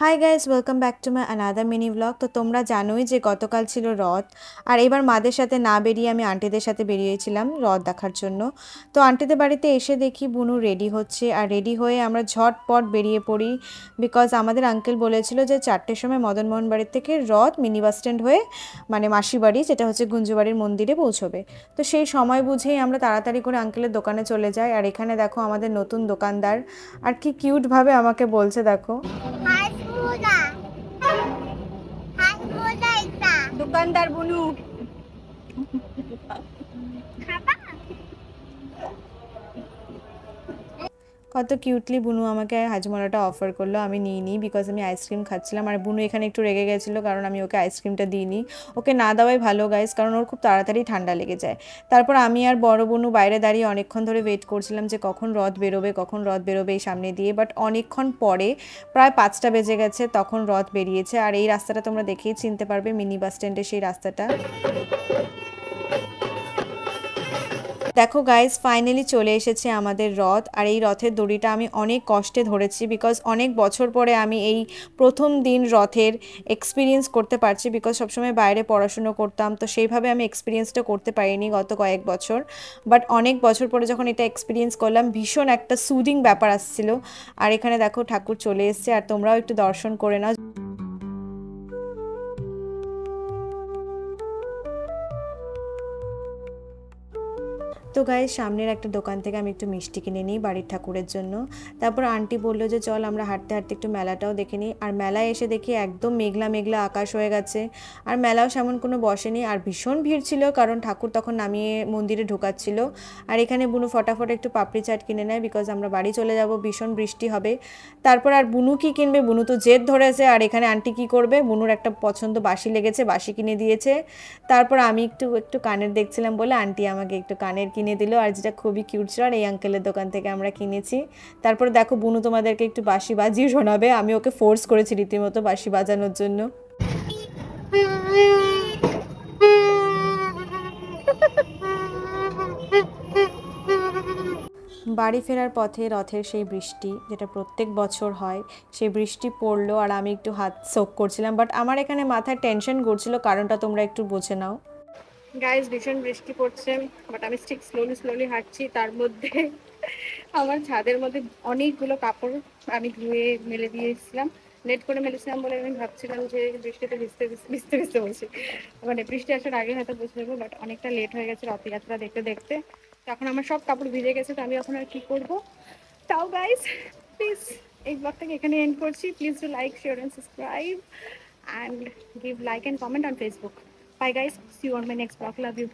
Hi guys, welcome back to my another mini blog. তো তোমরা জানোই যে গতকাল ছিল রথ। আর এবার মাদের সাথে না বেরিয়ে আমি আন্টিদের সাথে বেরিয়েছিলাম রথ দেখার জন্য। তো আন্টিদের বাড়িতে এসে দেখি বুনু রেডি হচ্ছে, আর রেডি হয়ে আমরা ঝটপট বেরিয়ে পড়ি। বিকজ আমাদের আঙ্কেল বলেছিল যে 4টের সময় মদনমোহন বাড়ির থেকে রথ মিনি বাস স্ট্যান্ড হয়ে মানে মাসি বাড়ি, যেটা হচ্ছে গুঞ্জুবাড়ির মন্দিরে পৌঁছবে। তো সেই সময় বুঝেই আমরা তাড়াতাড়ি করে আঙ্কেলের দোকানে চলে যাই। আর এখানে দেখো আমাদের নতুন দোকানদার, আর কি কিউটভাবে আমাকে বলছে দেখো। দোকানদার বুনু। কত কিউটলি বুনু আমাকে হাজমোলাটা অফার করলো, আমি নিইনি বিকজ আমি আইসক্রিম খাচ্ছিলাম। আর বুনু এখানে একটু রেগে গেছিলো কারণ আমি ওকে আইসক্রিমটা দিইনি। ওকে না দেওয়াই ভালো গাইস, কারণ ওর খুব তাড়াতাড়ি ঠান্ডা লেগে যায়। তারপর আমি আর বড় বুনু বাইরে দাঁড়িয়ে অনেকক্ষণ ধরে ওয়েট করছিলাম যে কখন রথ বেরোবে, কখন রথ বেরোবে এই সামনে দিয়ে। বাট অনেকক্ষণ পরে, প্রায় 5টা বেজে গেছে, তখন রথ বেরিয়েছে। আর এই রাস্তাটা তোমরা দেখেই চিনতে পারবে, মিনি বাস স্ট্যান্ডের সেই রাস্তাটা। দেখো গাইজ, ফাইনালি চলে এসেছে আমাদের রথ। আর এই রথের দড়িটা আমি অনেক কষ্টে ধরেছি, বিকজ অনেক বছর পরে আমি এই প্রথম দিন রথের এক্সপিরিয়েন্স করতে পারছি। বিকজ সবসময় বাইরে পড়াশুনো করতাম, তো সেইভাবে আমি এক্সপিরিয়েন্সটা করতে পারিনি গত কয়েক বছর। বাট অনেক বছর পরে যখন এটা এক্সপিরিয়েন্স করলাম, ভীষণ একটা সুদিং ব্যাপার আসছিল। আর এখানে দেখো ঠাকুর চলে এসছে, আর তোমরাও একটু দর্শন করে নাও। তো গায়ে সামনের একটা দোকান থেকে আমি একটু মিষ্টি কিনে নিই বাড়ির ঠাকুরের জন্য। তারপর আন্টি বললো যে চল আমরা হাঁটতে হাঁটতে একটু মেলাটাও দেখে নিই। আর মেলায় এসে দেখি একদম মেঘলা মেঘলা আকাশ হয়ে গেছে, আর মেলাও সেমন কোনো বসেনি। আর ভীষণ ভিড় ছিল, কারণ ঠাকুর তখন নামিয়ে মন্দিরে ঢোকাচ্ছিল। আর এখানে বুনু ফটাফট একটু পাপড়ি চাট কিনে নেয়, বিকজ আমরা বাড়ি চলে যাব, ভীষণ বৃষ্টি হবে। তারপর আর বুনু কি কিনবে, বুনু তো জেদ ধরেছে। আর এখানে আন্টি কি করবে, বুনুর একটা পছন্দ বাঁশি লেগেছে, বাঁশি কিনে দিয়েছে। তারপর আমি একটু একটু কানের দেখছিলাম বলে আন্টি আমাকে একটু কানের কিনে দিল, আর যেটা খুবই কিউট ছিল। আর এই আঙ্কেলের দোকান থেকে আমরা কিনেছি। তারপর দেখো বুনু তোমাদেরকে একটু বাঁশি বাজিয়ে শোনাবে, আমি ওকে ফোর্স করেছি রীতিমতো বাঁশি বাজানোর জন্য। বাড়ি ফেরার পথে রথের সেই বৃষ্টি, যেটা প্রত্যেক বছর হয়, সেই বৃষ্টি পড়লো। আর আমি একটু হাত সোক করছিলাম, বাট আমার এখানে মাথায় টেনশন করছিল, কারণটা তোমরা একটু বুঝে নাও। গাইজ, ভীষণ বৃষ্টি পড়ছে, বাট আমি ঠিক স্লোলি স্লোলি হাঁটছি। তার মধ্যে আমার ছাদের মধ্যে অনেকগুলো কাপড় আমি ধুয়ে মেলে দিয়ে এসেছিলাম। লেট করে মেলেছিলাম বলে আমি ভাবছিলাম যে বৃষ্টিতে ভিজতে ভিজতে ভিজতে বলছি, মানে বৃষ্টি আসার আগে হয়তো বসে যাবো। বাট অনেকটা লেট হয়ে গেছে রথযাত্রা দেখতে দেখতে। তখন আমার সব কাপড় ভিজে গেছে, তো আমি এখন আর কি করবো। তাও গাইজ, প্লিজ এই ব্লগটাকে এখানে এন্ড করছি। Please do like, share and subscribe and give like and comment on Facebook. Bye guys, see you on my next vlog. Love you.